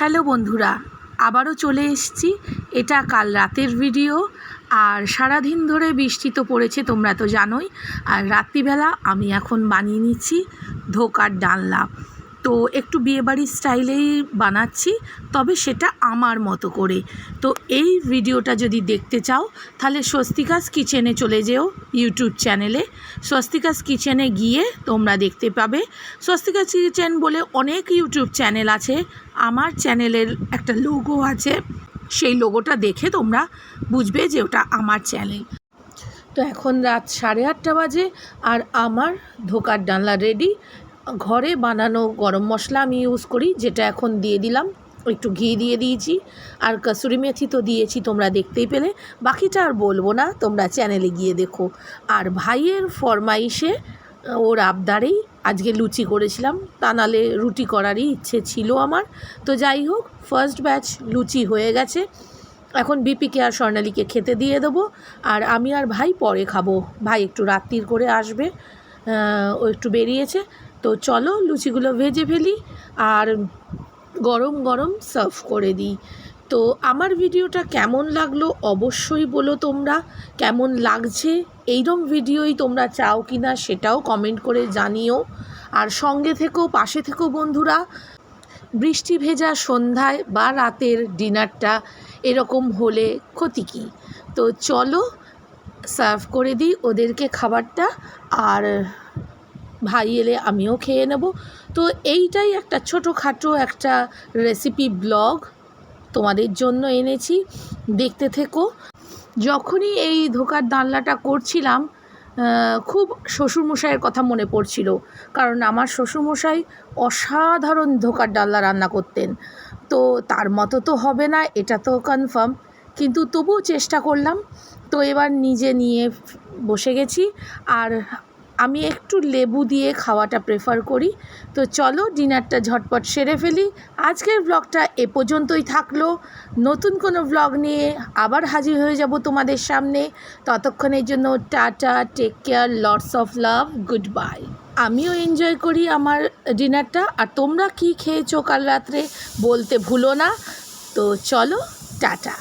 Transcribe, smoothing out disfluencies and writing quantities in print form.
Hello বন্ধুরা, আবারও চলে এসেছি। এটা কাল রাতের ভিডিও। আর সারাদিন ধরে বৃষ্টি তো পড়েছে, তোমরা তো জানোই। আর রাত্রিবেলা আমি এখন বানিয়ে নিচ্ছি ধোকার ডালনা। তো একটু বিয়েবাড়ির স্টাইলেই বানাচ্ছি, তবে সেটা আমার মতো করে। তো এই ভিডিওটা যদি দেখতে চাও তাহলে স্বস্তিকাস কিচেনে চলে যেও, ইউটিউব চ্যানেলে। স্বস্তিকাস কিচেনে গিয়ে তোমরা দেখতে পাবে। স্বস্তিকাস কিচেন বলে অনেক ইউটিউব চ্যানেল আছে। আমার চ্যানেলের একটা লোগো আছে, সেই লোগোটা দেখে তোমরা বুঝবে যে ওটা আমার চ্যানেল। তো এখন রাত 8:30 বাজে, আর আমার ধোকার ডালনা রেডি। ঘরে বানানো গরম মশলা আমি ইউজ করি, যেটা এখন দিয়ে দিলাম। একটু ঘি দিয়ে দিয়েছি, আর কসুরি মেথি তো দিয়েছি, তোমরা দেখতেই পেলে। বাকিটা আর বলবো না, তোমরা চ্যানেলে গিয়ে দেখো। আর ভাইয়ের ফরমাইশে, ওর আবদারেই আজকে লুচি করেছিলাম, তা নাহলে রুটি করারই ইচ্ছে ছিল আমার। তো যাই হোক, ফার্স্ট ব্যাচ লুচি হয়ে গেছে। এখন বিপিকে আর স্বর্ণালীকে খেতে দিয়ে দেবো, আর আমি আর ভাই পরে খাবো। ভাই একটু রাত্রির করে আসবে, ও একটু বেরিয়েছে। তো চলো লুচিগুলো ভেজে ফেলি আর গরম গরম সার্ভ করে দিই। তো আমার ভিডিওটা কেমন লাগলো অবশ্যই বলো তোমরা। কেমন লাগছে, এইরকম ভিডিওই তোমরা চাও কি না সেটাও কমেন্ট করে জানিও। আর সঙ্গে থেকো, পাশে থেকো বন্ধুরা। বৃষ্টি ভেজা সন্ধ্যায় বা রাতের ডিনারটা এরকম হলে ক্ষতি কী। তো চলো সার্ভ করে দিই ওদেরকে খাবারটা, আর ভাই এলে আমিও খেয়ে নেব। তো এইটাই একটা ছোটোখাটো একটা রেসিপি ব্লগ তোমাদের জন্য এনেছি, দেখতে থেকো। যখনই এই ধোকার ডালনাটা করছিলাম, খুব শ্বশুরমশাইয়ের কথা মনে পড়ছিল, কারণ আমার শ্বশুরমশাই অসাধারণ ধোকার ডালনা রান্না করতেন। তো তার মতো তো হবে না, এটা তো কনফার্ম, কিন্তু তবুও চেষ্টা করলাম। তো এবার নিজে নিয়ে বসে গেছি, আর আমি একটু লেবু দিয়ে খাওয়াটা প্রেফার করি। তো চলো ডিনারটা ঝটপট সেরে ফেলি। আজকের ব্লগটা এ পর্যন্তই থাকলো। নতুন কোনো ব্লগ নিয়ে আবার হাজির হয়ে যাব তোমাদের সামনে। ততক্ষণের জন্য tata, take care, lots of love, goodbye. আমিও এনজয় করি আমার ডিনারটা, আর তোমরা কি খেয়েছো কাল রাত্রে বলতে ভুলো না। তো চলো, টাটা।